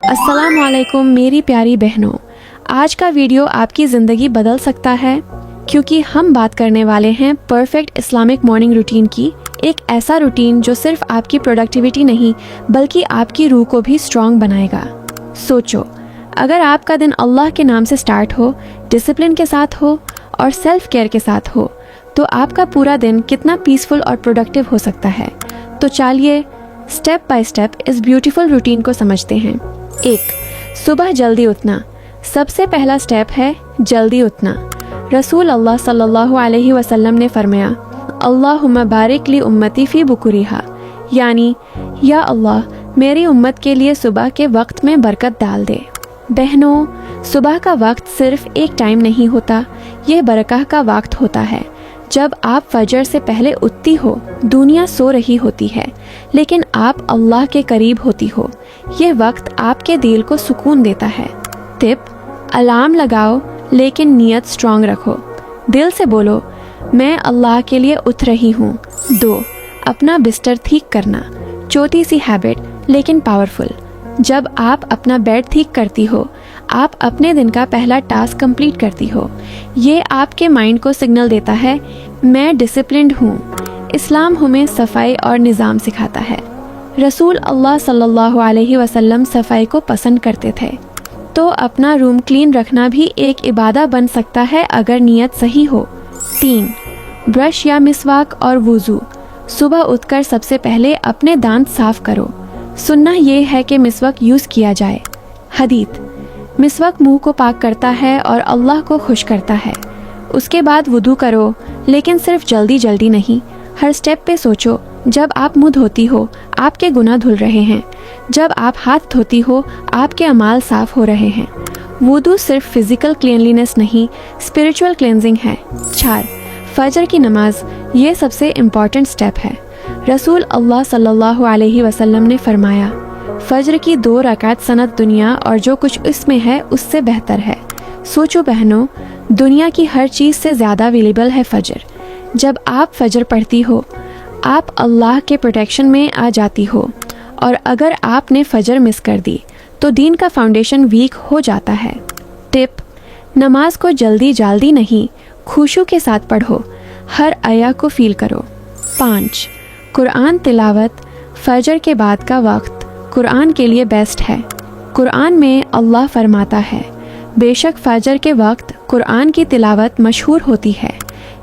अस्सलाम वालेकुम मेरी प्यारी बहनों, आज का वीडियो आपकी ज़िंदगी बदल सकता है क्योंकि हम बात करने वाले हैं परफेक्ट इस्लामिक मॉर्निंग रूटीन की। एक ऐसा रूटीन जो सिर्फ आपकी प्रोडक्टिविटी नहीं बल्कि आपकी रूह को भी स्ट्रॉन्ग बनाएगा। सोचो, अगर आपका दिन अल्लाह के नाम से स्टार्ट हो, डिसिप्लिन के साथ हो और सेल्फ केयर के साथ हो, तो आपका पूरा दिन कितना पीसफुल और प्रोडक्टिव हो सकता है। तो चलिए स्टेप बाय स्टेप इस ब्यूटीफुल रूटीन को समझते हैं। 1. सुबह जल्दी उठना। सबसे पहला स्टेप है जल्दी उठना। रसूल अल्लाह सल्लल्लाहु अलैहि वसल्लम ने फरमाया, अल्लाहुम्मा बारिक ली उम्मती फ़ी बुकुरिहा, यानी या अल्लाह मेरी उम्मत के लिए सुबह के वक्त में बरकत डाल दे। बहनों, सुबह का वक्त सिर्फ एक टाइम नहीं होता, यह बरकत का वक्त होता है। जब आप फजर से पहले उठती हो, दुनिया सो रही होती है, लेकिन आप अल्लाह के करीब होती हो। ये वक्त आपके दिल को सुकून देता है। टिप: अलार्म लगाओ लेकिन नियत स्ट्रांग रखो। दिल से बोलो, मैं अल्लाह के लिए उठ रही हूँ। 2. अपना बिस्तर ठीक करना। छोटी सी हैबिट लेकिन पावरफुल। जब आप अपना बेड ठीक करती हो, आप अपने दिन का पहला टास्क कंप्लीट करती हो। ये आपके माइंड को सिग्नल देता है, मैं डिसिप्लिन्ड हूँ। इस्लाम हमें सफाई और निज़ाम सिखाता है। रसूल अल्लाह सल्लल्लाहु अलैहि वसल्लम सफाई को पसंद करते थे, तो अपना रूम क्लीन रखना भी एक इबादत बन सकता है अगर नीयत सही हो। 3. ब्रश या मिसवाक और वुज़ू। सुबह उठकर सबसे पहले अपने दांत साफ करो। सुन्ना ये है कि मिसवाक यूज़ किया जाए। हदीथ: मिसवाक मुंह को पाक करता है और अल्लाह को खुश करता है। उसके बाद वुदू करो, लेकिन सिर्फ जल्दी जल्दी नहीं। हर स्टेप पे सोचो, जब आप मुंह धोती हो आपके गुनाह धुल रहे हैं, जब आप हाथ धोती हो आपके अमाल साफ हो रहे हैं। वुदू सिर्फ फिजिकल क्लीनलीनेस नहीं, स्पिरिचुअल क्लेंजिंग है। 4. फजर की नमाज। ये सबसे इम्पॉर्टेंट स्टेप है। रसूल अल्लाह सल्लल्लाहु अलैहि वसल्लम ने फरमाया, फजर की 2 रकात सनत दुनिया और जो कुछ इसमें है उससे बेहतर है। सोचो बहनों, दुनिया की हर चीज़ से ज़्यादा अवेलेबल है फजर। जब आप फजर पढ़ती हो, आप अल्लाह के प्रोटेक्शन में आ जाती हो, और अगर आपने फजर मिस कर दी तो दीन का फाउंडेशन वीक हो जाता है। टिप: नमाज को जल्दी जल्दी नहीं, खुशू के साथ पढ़ो, हर आया को फील करो। 5. कुरान तिलावत। फजर के बाद का वक्त कुरान के लिए बेस्ट है। कुरान में अल्लाह फरमाता है, बेशक फजर के वक्त कुरान की तिलावत मशहूर होती है।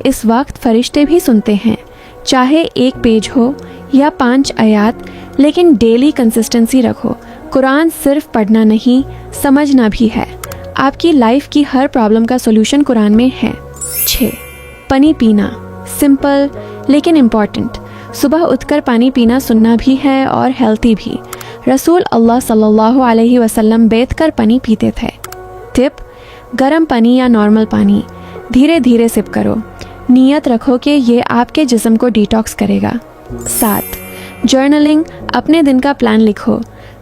इस वक्त फरिश्ते भी सुनते हैं, चाहे 1 पेज हो या 5 आयत, लेकिन डेली कंसिस्टेंसी रखो। कुरान सिर्फ पढ़ना नहीं, समझना भी है। आपकी लाइफ की हर प्रॉब्लम का सोल्यूशन कुरान में है। 6. पानी पीना। सिंपल लेकिन इम्पॉर्टेंट। सुबह उठकर पानी पीना सुन्ना भी है और हेल्थी भी। रसूल अल्लाह सल्लल्लाहु अलैहि वसल्लम बैठकर पानी पीते थे। टिप: गर्म पानी या नॉर्मल पानी धीरे धीरे सिप करो। नियत रखो कि ये आपके जिस्म को डिटॉक्स करेगा। 7. जर्नलिंग। अपने दिन का प्लान लिखो।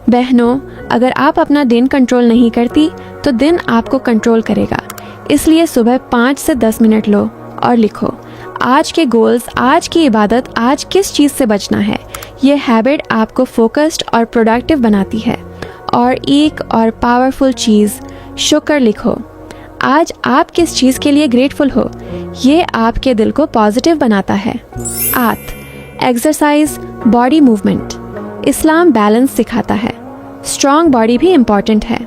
बहनों, अगर आप अपना दिन कंट्रोल नहीं करती तो दिन आपको कंट्रोल करेगा। इसलिए सुबह 5 से 10 मिनट लो और लिखो, आज के गोल्स, आज की इबादत, आज किस चीज़ से बचना है। ये हैबिट आपको फोकस्ड और प्रोडक्टिव बनाती है। और एक और पावरफुल चीज़, शुक्र लिखो। आज आप किस चीज़ के लिए ग्रेटफुल हो, ये आपके दिल को पॉजिटिव बनाता है। 8. Exercise, body movement. Islam balance सिखाता है, स्ट्रॉन्ग बॉडी भी इम्पॉर्टेंट है।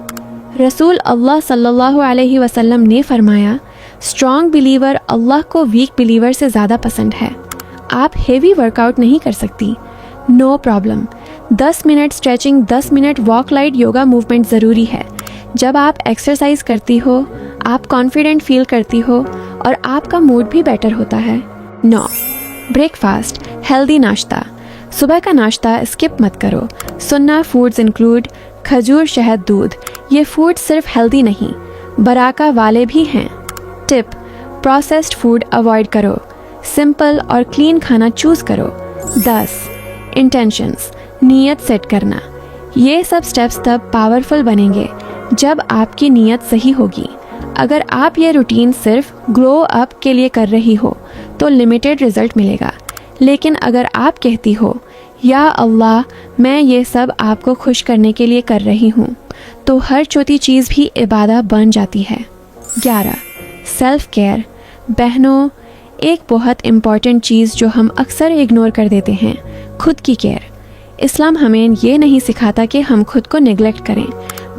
रसूल अल्लाह सल्लल्लाहु अलैहि वसल्लम ने फरमाया, स्ट्रॉन्ग बिलीवर अल्लाह को वीक बिलीवर से ज़्यादा पसंद है। आप हेवी वर्कआउट नहीं कर सकती, no problem. 10 minute stretching, 10 minute walk, light yoga movement ज़रूरी है। जब आप एक्सरसाइज करती हो, आप कॉन्फिडेंट फील करती हो और आपका मूड भी बेटर होता है। 9. ब्रेकफास्ट, हेल्दी नाश्ता। सुबह का नाश्ता स्किप मत करो। सुन्ना फूड्स इंक्लूड खजूर, शहद, दूध। ये फूड सिर्फ हेल्दी नहीं, बराका वाले भी हैं। टिप: प्रोसेस्ड फूड अवॉइड करो, सिंपल और क्लीन खाना चूज़ करो। 10. इंटेंशंस, नीयत सेट करना। ये सब स्टेप्स तब पावरफुल बनेंगे जब आपकी नीयत सही होगी। अगर आप ये रूटीन सिर्फ ग्लो अप के लिए कर रही हो तो लिमिटेड रिजल्ट मिलेगा, लेकिन अगर आप कहती हो, या अल्लाह मैं ये सब आपको खुश करने के लिए कर रही हूँ, تو ہر چھوٹی چیز بھی عبادت بن جاتی ہے۔ 11 سیلف کیئر۔ بہنوں، ایک بہت امپورٹنٹ چیز جو ہم اکثر اگنور کر دیتے ہیں، خود کی کیئر۔ اسلام ہمیں یہ نہیں سکھاتا کہ ہم خود کو نیگلیکٹ کریں،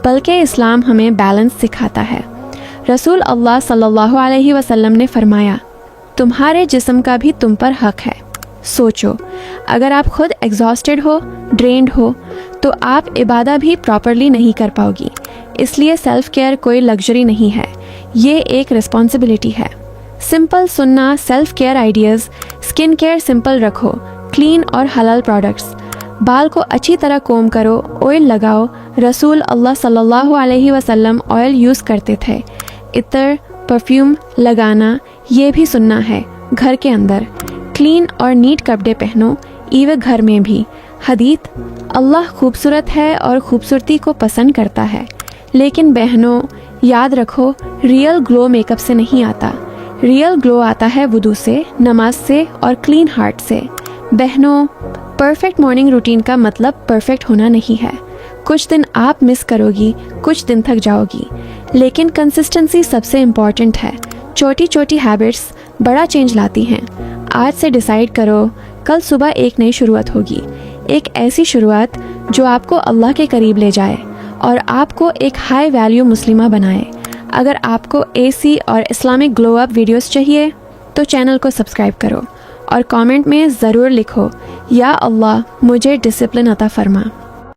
بلکہ اسلام ہمیں بیلنس سکھاتا ہے۔ رسول اللہ صلی اللہ علیہ وسلم نے فرمایا، تمہارے جسم کا بھی تم پر حق ہے۔ سوچو، اگر آپ خود ایگزاسٹڈ ہو، ڈرینڈ ہو، تو آپ عبادت بھی پراپرلی نہیں کر پاؤ گی۔ اس لیے سیلف کیئر کوئی لگژری نہیں ہے، یہ ایک رسپانسبلٹی ہے۔ سمپل سننا سیلف کیئر آئیڈیاز: سکن کیئر سمپل رکھو، کلین اور حلال پروڈکٹس۔ بال کو اچھی طرح کوم کرو، آئل لگاؤ۔ رسول اللہ صلی اللہ علیہ وسلم آئل یوز کرتے تھے۔ عطر، پرفیوم لگانا یہ بھی سننا ہے۔ گھر کے اندر کلین اور نیٹ کپڑے پہنو، ایویں گھر میں بھی۔ حدیث: اللہ خوبصورت ہے اور خوبصورتی کو پسند کرتا ہے، لیکن بہنوں یاد رکھو، ریئل گلو میک اپ سے نہیں آتا، ریئل گلو آتا ہے وضو سے، نماز سے اور کلین ہارٹ سے۔ بہنوں، پرفیکٹ مارننگ روٹین کا مطلب پرفیکٹ ہونا نہیں ہے۔ کچھ دن آپ مس کرو گی، کچھ دن تھک جاؤ گی، لیکن کنسسٹنسی سب سے امپورٹنٹ ہے۔ چھوٹی چھوٹی ہیبٹس بڑا چینج لاتی ہیں۔ آج سے ڈیسائیڈ کرو، کل صبح ایک نئی شروعات ہوگی، ایک ایسی شروعات جو آپ کو اللہ کے قریب لے جائے اور آپ کو ایک ہائی ویلیو مسلمہ بنائے۔ اگر آپ کو AC اور اسلامک گلو اپ ویڈیوز چاہیے تو چینل کو سبسکرائب کرو اور کامنٹ میں ضرور لکھو، یا اللہ مجھے ڈسپلن عطا فرما۔